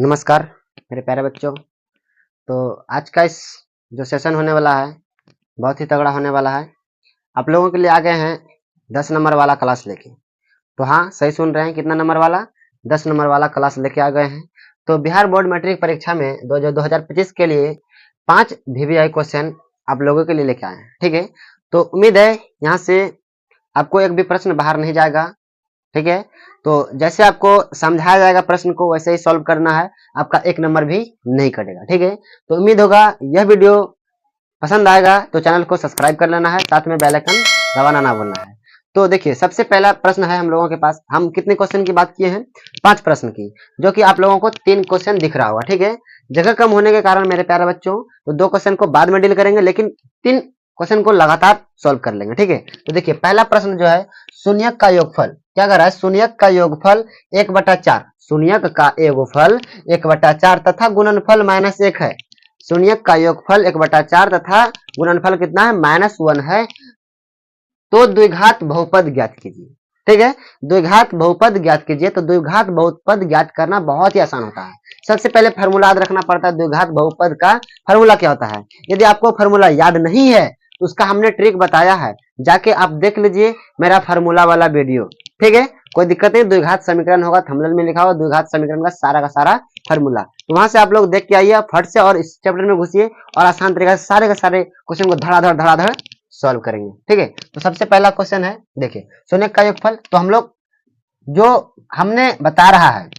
नमस्कार मेरे प्यारे बच्चों। तो आज का इस जो सेशन होने वाला है बहुत ही तगड़ा होने वाला है। आप लोगों के लिए आ गए हैं 10 नंबर वाला क्लास लेके। तो हाँ, सही सुन रहे हैं, कितना नंबर वाला? 10 नंबर वाला क्लास लेके आ गए हैं। तो बिहार बोर्ड मैट्रिक परीक्षा में 2025 के लिए 5 VVI क्वेश्चन आप लोगों के लिए लेके आए हैं। ठीक है, तो उम्मीद है यहाँ से आपको एक भी प्रश्न बाहर नहीं जाएगा। ठीक है, तो जैसे आपको समझाया जाएगा प्रश्न को वैसे ही सॉल्व करना है, आपका एक नंबर भी नहीं कटेगा। ठीक है, तो उम्मीद होगा यह वीडियो पसंद आएगा तो चैनल को सब्सक्राइब कर लेना है, साथ में बेल आइकन दबाना ना भूलना है। तो देखिए, सबसे पहला प्रश्न है हम लोगों के पास। हम कितने क्वेश्चन की बात किए हैं? 5 प्रश्न की, जो कि आप लोगों को 3 क्वेश्चन दिख रहा होगा। ठीक है, जगह कम होने के कारण मेरे प्यारे बच्चों तो 2 क्वेश्चन को बाद में डील करेंगे, लेकिन 3 क्वेश्चन को लगातार सॉल्व कर लेंगे। ठीक है, तो देखिए पहला प्रश्न जो है, शून्यक का योगफल क्या कर रहा है? शून्यक का योगफल 1/4, शून्यक का योगफल 1/4 तथा गुणनफल -1 है। शून्यक का योगफल 1/4 तथा गुणनफल कितना है? -1 है। तो द्विघात बहुपद ज्ञात कीजिए। ठीक है, द्विघात बहुपद ज्ञात कीजिए। तो द्विघात बहुपद ज्ञात करना बहुत ही आसान होता है। सबसे पहले फार्मूला याद रखना पड़ता है। द्विघात बहुपद का फार्मूला क्या होता है? यदि आपको फार्मूला याद नहीं है तो उसका हमने ट्रिक बताया है, जाके आप देख लीजिए मेरा फार्मूला वाला वीडियो। ठीक है, कोई दिक्कत नहीं। द्विघात समीकरण होगा, थंबनेल में लिखा होगा द्विघात समीकरण का सारा फार्मूला, तो वहां से आप लोग देख के आइए फट से और इस चैप्टर में घुसिए और आसान तरीके से सारे के सारे क्वेश्चन को धड़ाधड़ सॉल्व करेंगे। ठीक है, तो सबसे पहला क्वेश्चन है, देखिए शून्यक का योगफल। तो हम लोग जो हमने बता रहा है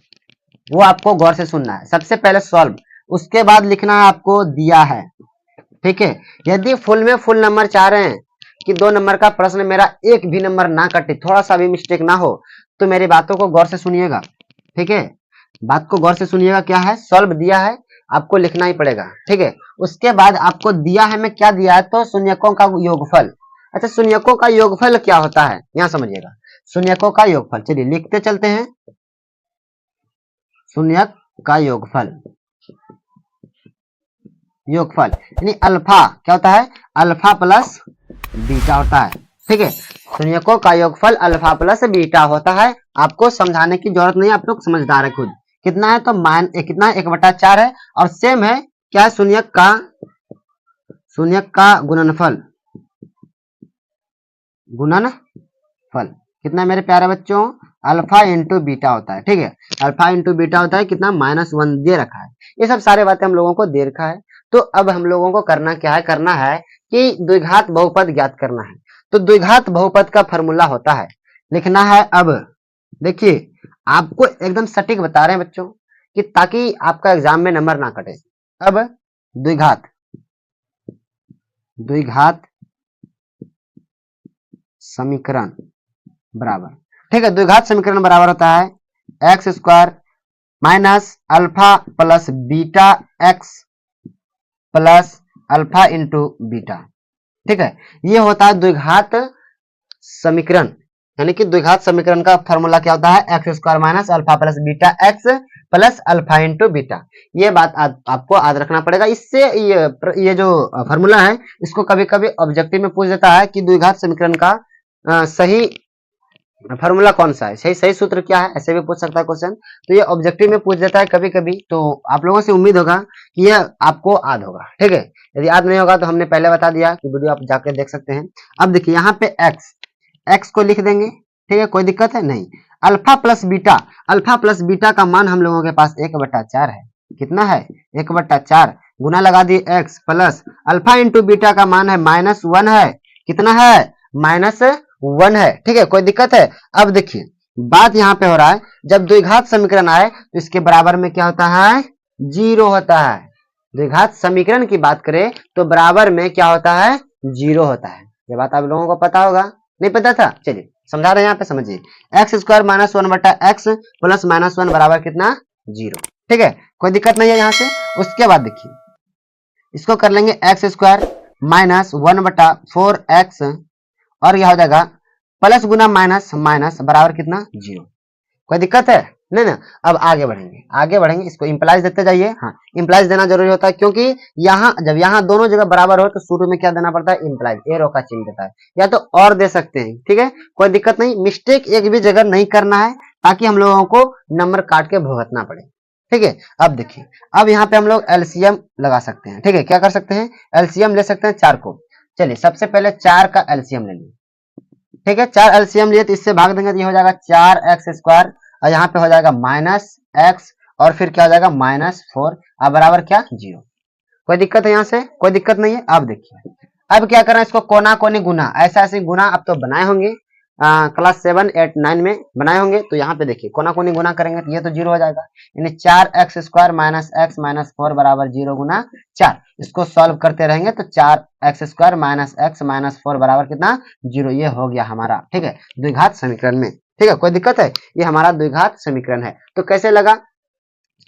वो आपको गौर से सुनना है। सबसे पहले सॉल्व, उसके बाद लिखना है आपको दिया है। ठीक है, यदि फुल में फुल नंबर चाह रहे हैं कि 2 नंबर का प्रश्न मेरा एक भी नंबर ना कटे, थोड़ा सा भी मिस्टेक ना हो, तो मेरी बातों को गौर से सुनिएगा। ठीक है, बात को गौर से सुनिएगा। क्या है? सॉल्व दिया है, आपको लिखना ही पड़ेगा। ठीक है, उसके बाद आपको दिया है में क्या दिया है? तो शून्यकों का योगफल। अच्छा, शून्यकों का योगफल क्या होता है यहां समझिएगा। शून्यकों का योगफल, चलिए लिखते चलते हैं। शून्यक का योगफल, योगफल यानी अल्फा क्या होता है? अल्फा प्लस बीटा होता है। ठीक है, शून्यकों का योगफल अल्फा प्लस बीटा होता है। आपको समझाने की जरूरत नहीं, आप लोग समझदार है खुद। कितना है? तो कितना है? 1/4 है। और सेम है क्या है? शून्यक का गुणनफल, गुणनफल कितना है मेरे प्यारे बच्चों? अल्फा इंटू बीटा होता है। ठीक है, अल्फा इंटू बीटा होता है कितना? -1 दे रखा है। ये सब सारे बातें हम लोगों को दे रखा है। तो अब हम लोगों को करना क्या है? करना है कि द्विघात बहुपद ज्ञात करना है। तो द्विघात बहुपद का फॉर्मूला होता है, लिखना है। अब देखिए, आपको एकदम सटीक बता रहे हैं बच्चों कि ताकि आपका एग्जाम में नंबर ना कटे। अब द्विघात समीकरण बराबर, ठीक है, द्विघात समीकरण बराबर होता है x² minus alpha plus beta x plus alpha into beta. ठीक है, ये होता है द्विघात समीकरण। यानी कि द्विघात समीकरण का फॉर्मूला क्या होता है? x² minus alpha plus beta x plus alpha into beta. ये बात आपको याद रखना पड़ेगा। इससे ये जो फॉर्मूला है इसको कभी कभी ऑब्जेक्टिव में पूछ देता है कि द्विघात समीकरण का सही फॉर्मूला कौन सा है, सही सूत्र क्या है, ऐसे भी पूछ सकता है क्वेश्चन। तो ये ऑब्जेक्टिव में पूछ देता है कभी कभी। तो आप लोगों से उम्मीद होगा कि यह आपको याद होगा। ठीक है, यदि याद नहीं होगा तो हमने पहले बता दिया कि वीडियो आप जाके देख सकते हैं। अब देखिए यहाँ पे x को लिख देंगे। ठीक है, कोई दिक्कत है नहीं। अल्फा प्लस बीटा का मान हम लोगों के पास 1/4 है। कितना है? 1/4 गुना लगा दिए x plus alpha into beta का मान है -1 है। कितना है? -1 है। ठीक है, कोई दिक्कत है? अब देखिए बात यहाँ पे हो रहा है, जब द्विघात समीकरण आए तो इसके बराबर में क्या होता है? 0 होता है। द्विघात समीकरण की बात करें तो बराबर में क्या होता है? 0 होता है। ये बात आप लोगों को पता होगा, नहीं पता था? चलिए समझा रहे हैं, यहाँ पे समझिए। x² माइनस 1/x प्लस -1 बराबर कितना? 0। ठीक है, कोई दिक्कत नहीं है यहाँ से। उसके बाद देखिए इसको कर लेंगे x² माइनस 1/4x और यह हो जाएगा प्लस गुना माइनस बराबर कितना? 0। कोई दिक्कत है? नहीं ना। अब आगे बढ़ेंगे, इसको इंप्लाइज देते जाइए। हाँ, इंप्लाइज देना जरूरी होता है, क्योंकि जब यहाँ दोनों जगह बराबर हो तो शुरू में क्या देना पड़ता है? इंप्लाइज, एरो का चिन्ह देता है, या तो और दे सकते हैं। ठीक है, कोई दिक्कत नहीं। मिस्टेक एक भी जगह नहीं करना है ताकि हम लोगों को नंबर काट के भुगतना पड़े। ठीक है। अब देखिए, अब यहाँ पे हम लोग एलसीएम लगा सकते हैं। ठीक है, क्या कर सकते हैं, एलसीएम ले सकते हैं 4 को। चलिए सबसे पहले 4 का एलसीएम ले लिए। ठीक है, 4 एलसीएम लिए तो इससे भाग देंगे तो ये हो जाएगा 4x² और यहाँ पे हो जाएगा -x और फिर क्या हो जाएगा -4 और बराबर क्या 0। कोई दिक्कत है यहाँ से, कोई दिक्कत नहीं है। अब देखिए, अब क्या करना है, इसको कोना कोनी गुना, ऐसा ऐसे गुना आप तो बनाए होंगे क्लास 7, 8, 9 में बनाए होंगे। तो यहाँ पे देखिए कोना कोनी गुना करेंगे तो ये तो 0 हो जाएगा, यानी 4x² -x -4 बराबर 0 गुना 4। इसको सॉल्व करते रहेंगे तो 4x² -x -4 बराबर कितना 0। ये हो गया हमारा, ठीक है, द्विघात समीकरण में। ठीक है, कोई दिक्कत है, ये हमारा द्विघात समीकरण है। तो कैसे लगा,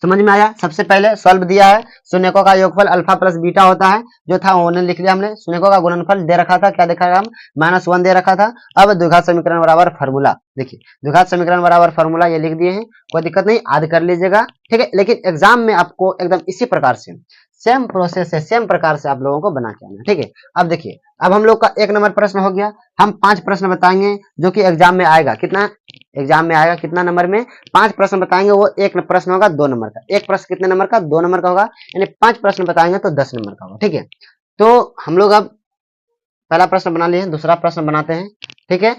समझ में आया। सबसे पहले सॉल्व दिया है, शून्यकों का योगफल अल्फा प्लस बीटा होता है, जो था उन्होंने लिख लिया हमने। शून्यकों का गुणनफल दे रखा था, क्या देखा हम, -1 दे रखा था। अब द्विघात समीकरण बराबर फार्मूला, देखिए द्विघात समीकरण बराबर फार्मूला ये लिख दिए हैं, कोई दिक्कत नहीं, याद कर लीजिएगा। ठीक है, लेकिन एग्जाम में आपको एकदम इसी प्रकार से सेम प्रोसेस है, सेम प्रकार से आप लोगों को बना के आना। ठीक है, अब देखिए, अब हम लोग का 1 नंबर प्रश्न हो गया। हम 5 प्रश्न बताएंगे जो कि एग्जाम में आएगा। कितना एग्जाम में आएगा, कितना नंबर में, 5 प्रश्न बताएंगे। वो एक प्रश्न होगा 2 नंबर का, एक प्रश्न कितने नंबर का, 2 नंबर का होगा, यानी 5 प्रश्न बताएंगे तो 10 नंबर का होगा। ठीक है, तो हम लोग अब पहला प्रश्न बना लिए, दूसरा प्रश्न बनाते हैं। ठीक है,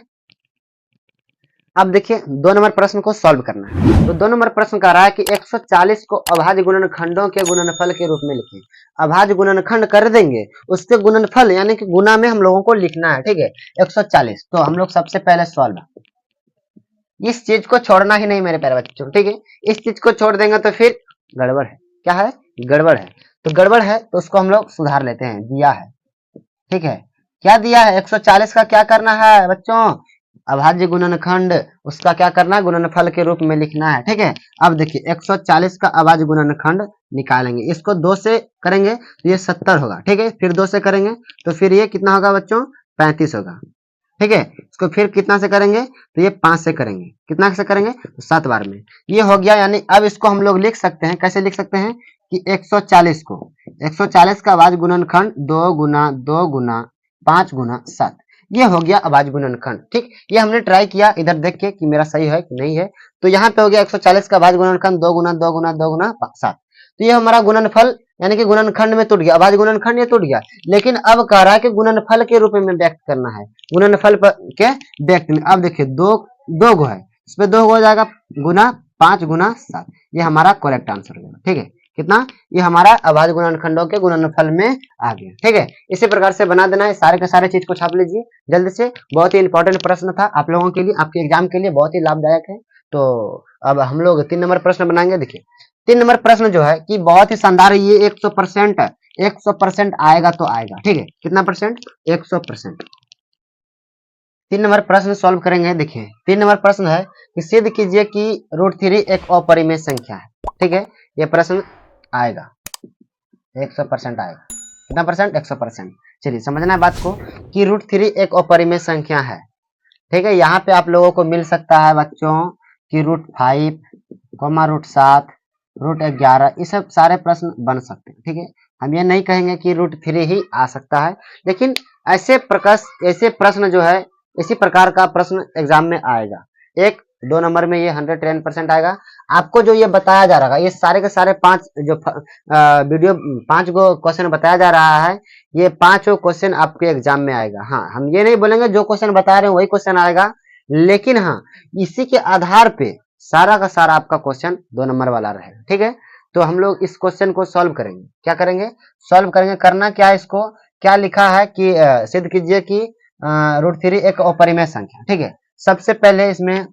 अब देखिए 2 नंबर प्रश्न को सॉल्व करना है। तो 2 नंबर प्रश्न कह रहा है कि 140 को अभाज्य गुणनखंडों के गुणनफल के रूप में लिखें। अभाज्य गुणनखंड कर देंगे, उसके गुणनफल यानी कि गुना में हम लोगों को लिखना है। ठीक है, 140। तो हम लोग सबसे पहले सॉल्व, इस चीज को छोड़ना ही नहीं मेरे प्यारे बच्चों। ठीक है, इस चीज को छोड़ देंगे तो फिर गड़बड़ है। क्या है, गड़बड़ है। तो गड़बड़ है तो उसको हम लोग सुधार लेते हैं। दिया है, ठीक है, क्या दिया है, 140 का क्या करना है बच्चों, अभाज्य गुणनखंड, उसका क्या करना है, गुणनफल के रूप में लिखना है। ठीक है, अब देखिए 140 का अभाज्य गुणनखंड निकालेंगे, इसको 2 से करेंगे तो ये 70 होगा। ठीक है, फिर 2 से करेंगे तो फिर ये कितना होगा बच्चों, 35 होगा। ठीक है, इसको फिर कितना से करेंगे तो ये 5 से करेंगे, कितना से करेंगे तो 7 बार में। ये हो गया, यानी अब इसको हम लोग लिख सकते हैं, कैसे लिख सकते हैं कि 140 को, 140 का अभाज्य गुणनखंड 2 गुना 2 गुना 5 गुना 7, ये हो गया अभाज्य गुणनखंड। ठीक, ये हमने ट्राई किया इधर देख के कि मेरा सही है कि नहीं है। तो यहाँ पे हो गया 140 का अभाज्य गुणनखंड 2 गुना 2 गुना 2 गुना 7। तो ये हमारा गुणनफल यानी कि गुणनखंड में टूट गया, अभाज्य गुणनखंड ये टूट गया। लेकिन अब कह रहा है कि गुणनफल के रूप में व्यक्त करना है, गुणनफल के व्यक्त में। अब देखिए 2 गो है, इसमें 2 हो जाएगा गुना 5 गुना 7, ये हमारा करेक्ट आंसर हो जाएगा। ठीक है, कितना, ये हमारा अभाज्य गुणनखंडों के गुणनफल में आ गया। ठीक है, इसी प्रकार से बना देना है, सारे के सारे चीज को छाप लीजिए जल्दी से। बहुत ही इंपॉर्टेंट प्रश्न था आप लोगों के लिए, आपके एग्जाम के लिए बहुत ही लाभदायक है। तो अब हम लोग 3 नंबर प्रश्न बनाएंगे। देखिए 3 नंबर प्रश्न जो है कि बहुत ही शानदार, ये 100% है, 100% आएगा तो आएगा। ठीक है, कितना परसेंट, 100%। 3 नंबर प्रश्न सॉल्व करेंगे। देखिए 3 नंबर प्रश्न है कि सिद्ध कीजिए कि √3 एक अपरिमेय संख्या है। ठीक है, ये प्रश्न आएगा 100% आएगा, कितना परसेंट, 100%। चलिए समझना है बात को कि √3 एक अपरिमेय संख्या है। ठीक है, यहाँ पे आप लोगों को मिल सकता है बच्चों कि √5, √7, √11, ये सब सारे प्रश्न बन सकते हैं। ठीक है, हम ये नहीं कहेंगे कि √3 ही आ सकता है, लेकिन ऐसे प्रश्न जो है, इसी प्रकार का प्रश्न एग्जाम में आएगा। 1-2 नंबर में ये 110% आएगा। आपको जो ये बताया जा रहा है, ये सारे के सारे 5 जो वीडियो 5 गो क्वेश्चन बताया जा रहा है, ये 5 क्वेश्चन आपके एग्जाम में आएगा। हाँ, हम ये नहीं बोलेंगे जो क्वेश्चन बता रहे हैं वही क्वेश्चन आएगा, लेकिन हाँ इसी के आधार पे सारा का सारा आपका क्वेश्चन 2 नंबर वाला रहेगा। ठीक है, तो हम लोग इस क्वेश्चन को सॉल्व करेंगे। क्या करेंगे, सॉल्व करेंगे। करना क्या है, इसको क्या लिखा है कि सिद्ध कीजिए कि √3 एक अपरिमेय संख्या। ठीक है, सबसे पहले इसमें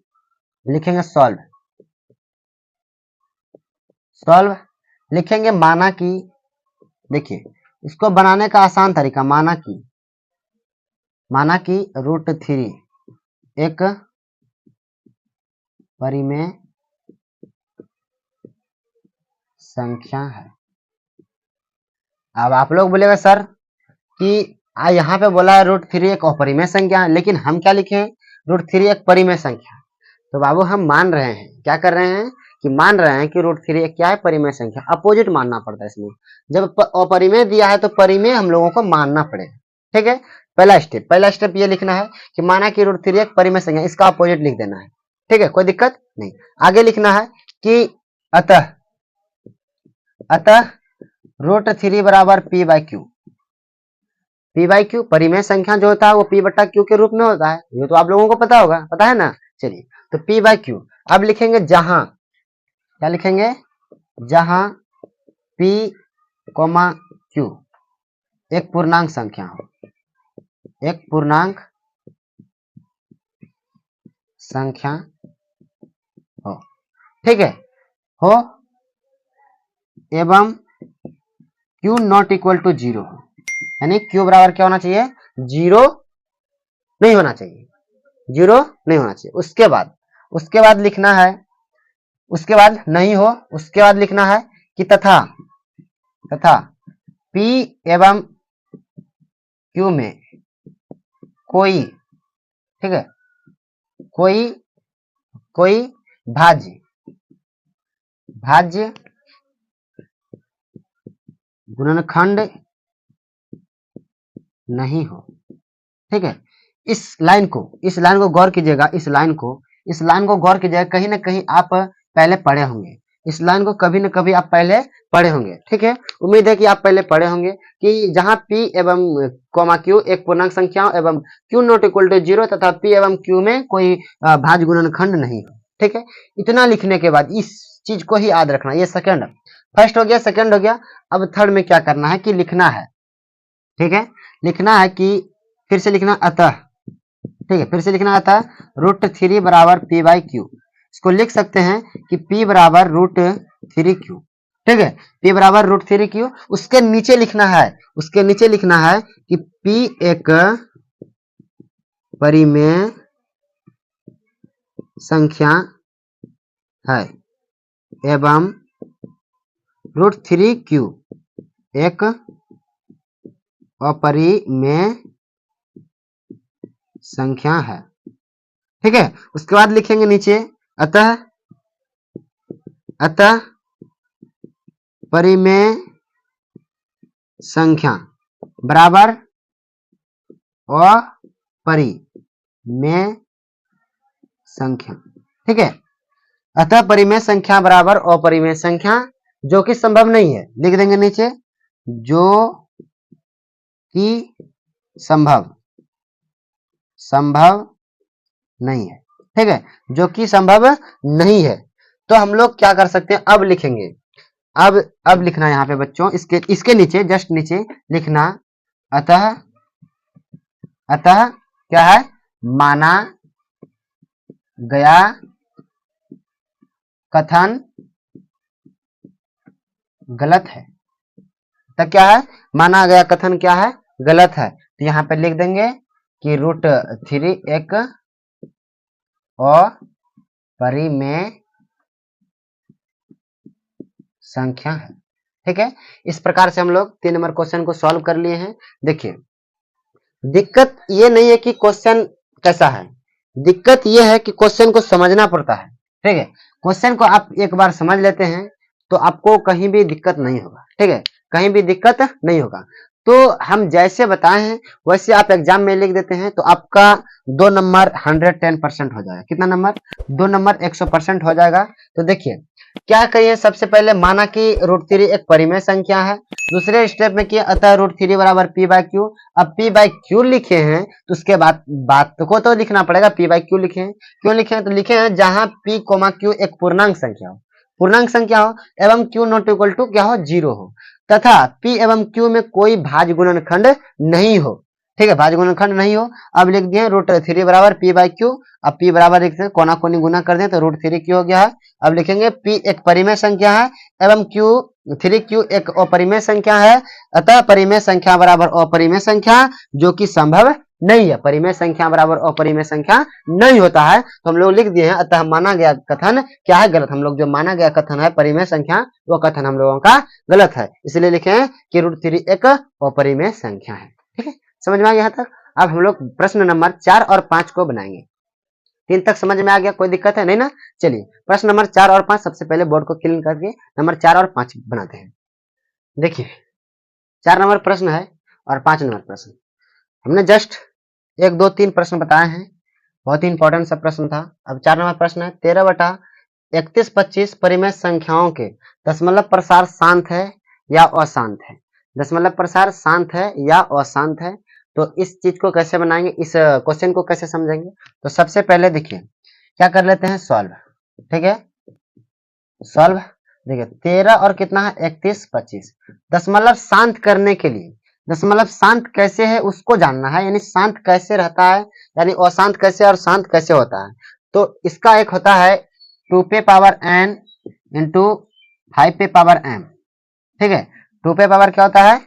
लिखेंगे सॉल्व, सॉल्व लिखेंगे माना कि, देखिए इसको बनाने का आसान तरीका, माना कि √3 एक परिमेय संख्या है। अब आप लोग बोलेगा सर कि यहाँ पे बोला है √3 एक अपरिमेय संख्या है, लेकिन हम क्या लिखे हैं, √3 एक परिमेय संख्या। तो बाबू हम मान रहे हैं, क्या कर रहे हैं कि मान रहे हैं कि √3 एक क्या है, परिमेय संख्या। अपोजिट मानना पड़ता है इसमें, जब अपरिमेय दिया है तो परिमेय हम लोगों को मानना पड़ेगा। ठीक है, पहला स्टेप ये लिखना है कि माना कि √3 एक परिमेय संख्या, इसका अपोजिट लिख देना है। ठीक है, कोई दिक्कत नहीं। आगे लिखना है कि अतः अतः रूट 3 बराबर P by Q. P by Q परिमेय संख्या जो होता है वो पी बटा क्यू के रूप में होता है, ये तो आप लोगों को पता होगा, पता है ना। चलिए तो पी बाई क्यू। अब लिखेंगे जहां, क्या लिखेंगे, जहां पी कोमा क्यू एक पूर्णांक संख्या हो, एक पूर्णांक संख्या हो, ठीक है, हो एवं क्यू नॉट इक्वल टू 0 हो, यानी क्यू बराबर क्या होना चाहिए, 0 नहीं होना चाहिए, 0 नहीं होना चाहिए। उसके बाद लिखना है, उसके बाद नहीं हो, उसके बाद लिखना है कि तथा P एवं Q में कोई, ठीक है, कोई भाज्य गुणनखंड नहीं हो, ठीक है। इस लाइन को गौर कीजिएगा, इस लाइन को गौर कीजिएगा, कहीं ना कहीं आप पहले पढ़े होंगे, इस लाइन को कभी न कभी आप पहले पढ़े होंगे, ठीक है। उम्मीद है कि आप पहले पढ़े होंगे कि जहां P एवं कोमा Q एक पूर्णांक संख्या एवं Q नॉट इक्वल टू 0 तथा P एवं Q में कोई भाज्य गुणनखंड नहीं हो, ठीक है। इतना लिखने के बाद इस चीज को ही याद रखना। ये सेकंड, फर्स्ट हो गया, सेकंड हो गया। अब थर्ड में क्या करना है कि लिखना है, ठीक है, लिखना है कि फिर से लिखना अतः, ठीक है, फिर से लिखना अतः रूट 3 बराबर पी बाई क्यू। इसको लिख सकते हैं कि P बराबर रूट 3 क्यू, ठीक है, P बराबर रूट 3 क्यू। उसके नीचे लिखना है कि P एक परिमेय संख्या है एवं रूट 3 क्यू एक अपरिमेय संख्या है, ठीक है। उसके बाद लिखेंगे नीचे अतः परिमेय संख्या बराबर अपरिमेय संख्या, ठीक है। अतः परिमेय संख्या बराबर अपरिमेय संख्या जो कि संभव नहीं है, लिख देंगे नीचे, जो कि संभव नहीं है, ठीक है, जो कि संभव नहीं है। तो हम लोग क्या कर सकते हैं, अब लिखेंगे, अब लिखना यहाँ पे बच्चों, इसके नीचे, जस्ट नीचे लिखना अतः क्या है, माना गया कथन गलत है। तो क्या है, माना गया कथन क्या है, गलत है। तो यहाँ पे लिख देंगे कि रूट 3 एक अपरिमेय संख्या है, ठीक है। इस प्रकार से हम लोग 3 नंबर क्वेश्चन को सॉल्व कर लिए हैं। देखिए दिक्कत ये नहीं है कि क्वेश्चन कैसा है, दिक्कत ये है कि क्वेश्चन को समझना पड़ता है, ठीक है। क्वेश्चन को आप एक बार समझ लेते हैं तो आपको कहीं भी दिक्कत नहीं होगा, ठीक है, कहीं भी दिक्कत नहीं होगा। तो हम जैसे बताए हैं वैसे आप एग्जाम में लिख देते हैं तो आपका 2 नंबर 110% हो जाएगा। कितना नंबर, 2 नंबर 100% हो जाएगा। तो देखिए क्या करिए, सबसे पहले माना कि रूट 3 एक परिमेय संख्या है। दूसरे स्टेप में किया अतः रूट 3 बराबर पी बाई क्यू। अब पी बाई क्यू लिखे हैं तो उसके बाद बात को तो लिखना पड़ेगा, पी बाई क्यू लिखे हैं। क्यों लिखे हैं, तो लिखे हैं जहां पी कोमा क्यू एक पूर्णांक संख्या हो एवं क्यू नॉट इक्वल टू क्या हो, 0 हो, तथा P एवं Q में कोई भाज्य गुणनखंड नहीं हो, ठीक है, भाज्य गुणनखंड नहीं हो। अब लिख दिए रूट 3 बराबर P बाई क्यू। अब P बराबर लिखते हैं, कोना कोनी गुना कर दें तो रूट 3 क्यू हो गया है। अब लिखेंगे P एक परिमेय संख्या है एवं Q 3Q एक अपरिमेय संख्या है, अतः परिमेय संख्या बराबर अपरिमेय संख्या जो कि संभव नहीं है। परिमेय संख्या बराबर अपरिमेय संख्या नहीं होता है, तो हम लोग लिख दिए हैं अतः माना गया कथन क्या है, गलत। हम लोग जो माना गया कथन है परिमेय संख्या, वो कथन हम लोगों का गलत है, इसलिए लिखे हैं कि रूट 3 एक अपरिमेय संख्या है, ठीक है। समझ में आ गया यहाँ तक। अब हम लोग प्रश्न नंबर 4 और 5 को बनाएंगे। 3 तक समझ में आ गया, कोई दिक्कत है नहीं ना। चलिए प्रश्न नंबर 4 और 5 सबसे पहले बोर्ड को क्लीन करके नंबर 4 और 5 बनाते हैं। देखिए 4 नंबर प्रश्न है और 5 नंबर प्रश्न, हमने जस्ट 1 2 3 प्रश्न बताए हैं, बहुत ही इंपॉर्टेंट सा प्रश्न था। अब 4 नंबर प्रश्न है 13 बटा 31-25 परिमेय संख्याओं के दशमलव प्रसार शांत है या अशांत है। दशमलव प्रसार शांत है या अशांत है। तो इस चीज को कैसे बनाएंगे, इस क्वेश्चन को कैसे समझेंगे। तो सबसे पहले देखिए क्या कर लेते हैं, सॉल्व। ठीक है, सॉल्व। देखिए 13 और कितना है 31-25। दशमलव शांत करने के लिए, दशमलव शांत कैसे है उसको जानना है, यानी शांत कैसे रहता है, यानी अशांत कैसे और शांत कैसे होता है। तो इसका एक होता है 2 पे पावर n इंटू 5 पे पावर m। ठीक है, 2 पे पावर क्या होता है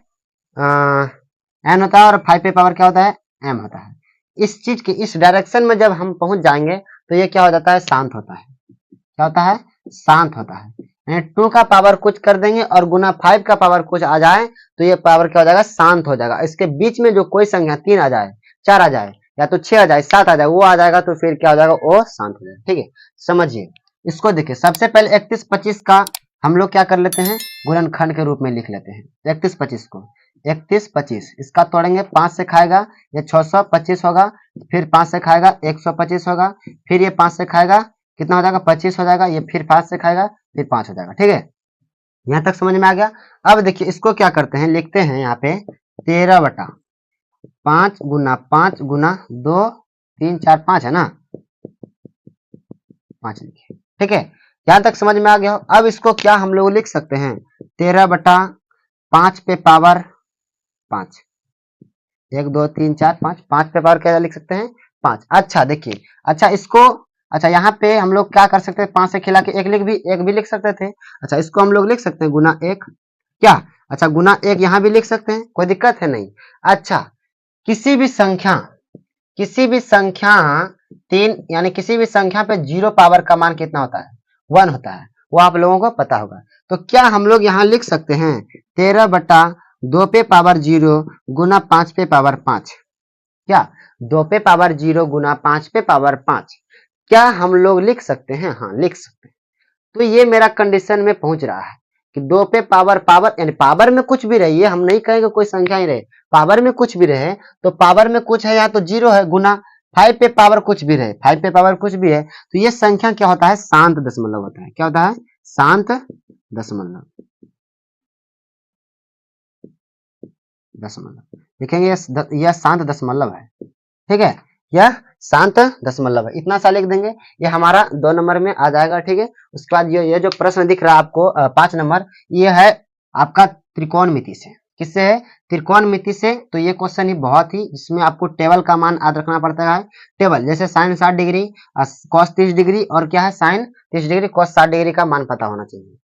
n होता है और 5 पे पावर क्या होता है m होता है। इस चीज की इस डायरेक्शन में जब हम पहुंच जाएंगे तो ये क्या हो जाता है, शांत होता है। क्या होता है, शांत होता है। यानी 2 का पावर कुछ कर देंगे और गुना 5 का पावर कुछ आ जाए तो ये पावर क्या हो जाएगा, शांत हो जाएगा। इसके बीच में जो कोई संख्या 3 आ जाए, 4 आ जाए, या तो 6 आ जाए, 7 आ जाए, वो आ जाएगा तो फिर क्या हो जाएगा, वो शांत हो जाएगा। ठीक है, समझिए इसको। देखिए सबसे पहले 31-25 का हम लोग क्या कर लेते हैं, गुणनखंड के रूप में लिख लेते हैं। 31-25 को 31-25 इसका तोड़ेंगे, 5 से खाएगा ये 625 होगा, फिर 5 से खाएगा 125 होगा, फिर ये 5 से खाएगा कितना हो जाएगा, 25 हो जाएगा, ये फिर 5 से खाएगा फिर 5 हो जाएगा। ठीक है, यहां तक समझ में आ गया। अब देखिए इसको क्या करते हैं, लिखते हैं यहाँ पे 13/5 गुना 5 गुना 2 3 4 5 है ना, 5 लिखिए। ठीक है, यहां तक समझ में आ गया। अब इसको क्या हम लोग लिख सकते हैं, 13/5 पे पावर 5, 1 2 3 4 5, 5 पे पावर क्या लिख सकते हैं, 5। अच्छा देखिए, अच्छा इसको, अच्छा यहाँ पे हम लोग क्या कर सकते हैं, 5 से खिला के एक भी लिख सकते थे। अच्छा इसको हम लोग लिख सकते हैं गुना 1, क्या, अच्छा गुना 1 यहाँ भी लिख सकते हैं, कोई दिक्कत है नहीं। अच्छा किसी भी संख्या 3 यानी किसी भी संख्या पे 0 पावर का मान कितना होता है, 1 होता है, वो आप लोगों को पता होगा। तो क्या हम लोग यहाँ लिख सकते हैं 13/2 पे पावर 0 गुना 5 पे पावर 5, क्या 2 पे पावर 0 गुना 5 पे पावर 5, क्या हम लोग लिख सकते हैं, हाँ लिख सकते हैं। तो ये मेरा कंडीशन में पहुंच रहा है कि 2 पे पावर यानी पावर में कुछ भी रहे, ये हम नहीं कहेंगे कोई संख्या ही रहे, पावर में कुछ भी रहे, तो पावर में कुछ है या तो 0 है, गुना 5 पे पावर कुछ भी रहे, 5 पे पावर कुछ भी है, तो ये संख्या क्या होता है, शांत दशमलव होता है। क्या होता है, शांत दशमलव। देखेंगे यह शांत दशमलव है। ठीक है, यह शांत दशमलव है, इतना सा लिख देंगे, ये हमारा 2 नंबर में आ जाएगा। ठीक है, उसके बाद ये जो प्रश्न दिख रहा है आपको 5 नंबर, ये है आपका त्रिकोणमिति से। किससे है, त्रिकोणमिति से। तो ये क्वेश्चन ही बहुत ही, इसमें आपको टेबल का मान याद रखना पड़ता है। टेबल जैसे साइन 60 डिग्री, कॉस 30 डिग्री, और क्या है साइन 30 डिग्री, कॉस 60 डिग्री का मान पता होना चाहिए।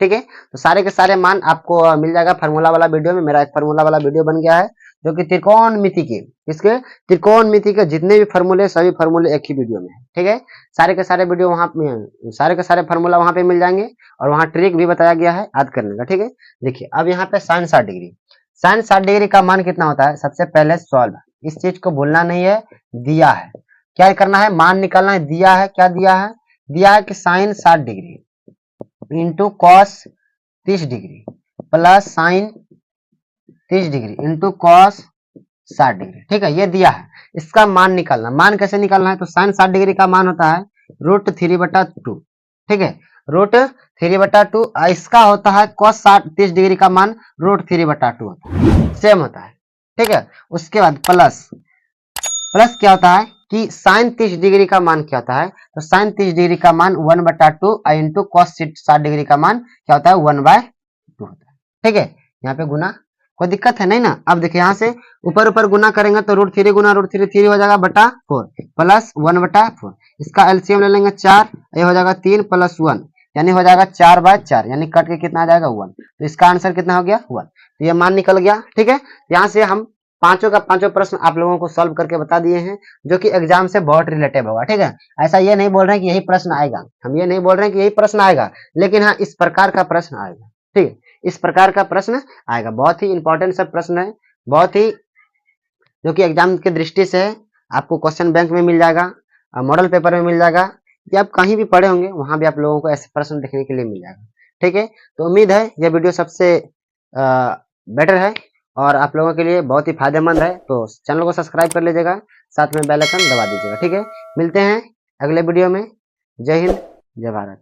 ठीक है, तो सारे के सारे मान आपको मिल जाएगा फार्मूला वाला वीडियो में। मेरा एक फार्मूला वाला वीडियो बन गया है जो कि त्रिकोणमिति के, इसके त्रिकोणमिति के जितने भी फार्मूले, सभी फार्मूले एक ही वीडियो में है। ठीक है, सारे के सारे वीडियो वहां पे, सारे के सारे फार्मूला वहां पे मिल जाएंगे, और वहां ट्रिक भी बताया गया है याद करने का। ठीक है, देखिए अब यहाँ पे साइन 60 डिग्री, साइन 60 डिग्री का मान कितना होता है, सबसे पहले सॉल्व, इस चीज को भूलना नहीं है। दिया है, क्या करना है, मान निकालना है। दिया है, क्या दिया है, दिया है कि sine 60 degree into cos 30 degree plus sine 30 degree into cos 60 degree. ठीक है, ये दिया है, इसका मान निकालना। मान कैसे निकालना है, तो साइन 60 डिग्री का मान होता है √3/2। ठीक है, √3/2, इसका होता है cos 30 डिग्री का मान √3/2 होता है, सेम होता है। ठीक है, उसके बाद प्लस क्या होता है कि साइन 30 डिग्री का मान क्या होता है, तो साइन 30 डिग्री का मान 1/2 इंटू कॉस 60 डिग्री का मान क्या होता है, 1/2 होता है। ठीक है, यहाँ पे गुना, कोई दिक्कत है नहीं ना। अब देखिए यहाँ से ऊपर गुना करेंगे तो √3 गुना √3 3 हो जाएगा बटा 4 प्लस 1/4, इसका एलसीएम ले लेंगे 4, ये हो जाएगा 3 प्लस 1 यानी हो जाएगा 4/4, यानी कट के कितना आ जाएगा 1। तो इसका आंसर कितना हो गया 1, तो ये मान निकल गया। ठीक है, यहाँ से हम पांचों का पांचों प्रश्न आप लोगों को सॉल्व करके बता दिए हैं, जो कि एग्जाम से बहुत रिलेटेड होगा। ठीक है, ऐसा ये नहीं बोल रहे हैं कि यही प्रश्न आएगा, हम ये नहीं बोल रहे हैं कि यही प्रश्न आएगा, लेकिन हाँ इस प्रकार का प्रश्न आएगा। ठीक है, इस प्रकार का प्रश्न आएगा, बहुत ही इंपॉर्टेंट सब प्रश्न है, बहुत ही, जो कि एग्जाम की दृष्टि से है। आपको क्वेश्चन बैंक में मिल जाएगा, मॉडल पेपर में मिल जाएगा, या आप कहीं भी पढ़े होंगे वहां भी आप लोगों को ऐसे प्रश्न देखने के लिए मिल जाएगा। ठीक है, तो उम्मीद है यह वीडियो सबसे बेटर है और आप लोगों के लिए बहुत ही फायदेमंद है। तो चैनल को सब्सक्राइब कर लीजिएगा, साथ में बेल आइकन दबा दीजिएगा। ठीक है, मिलते हैं अगले वीडियो में। जय हिंद, जय भारत।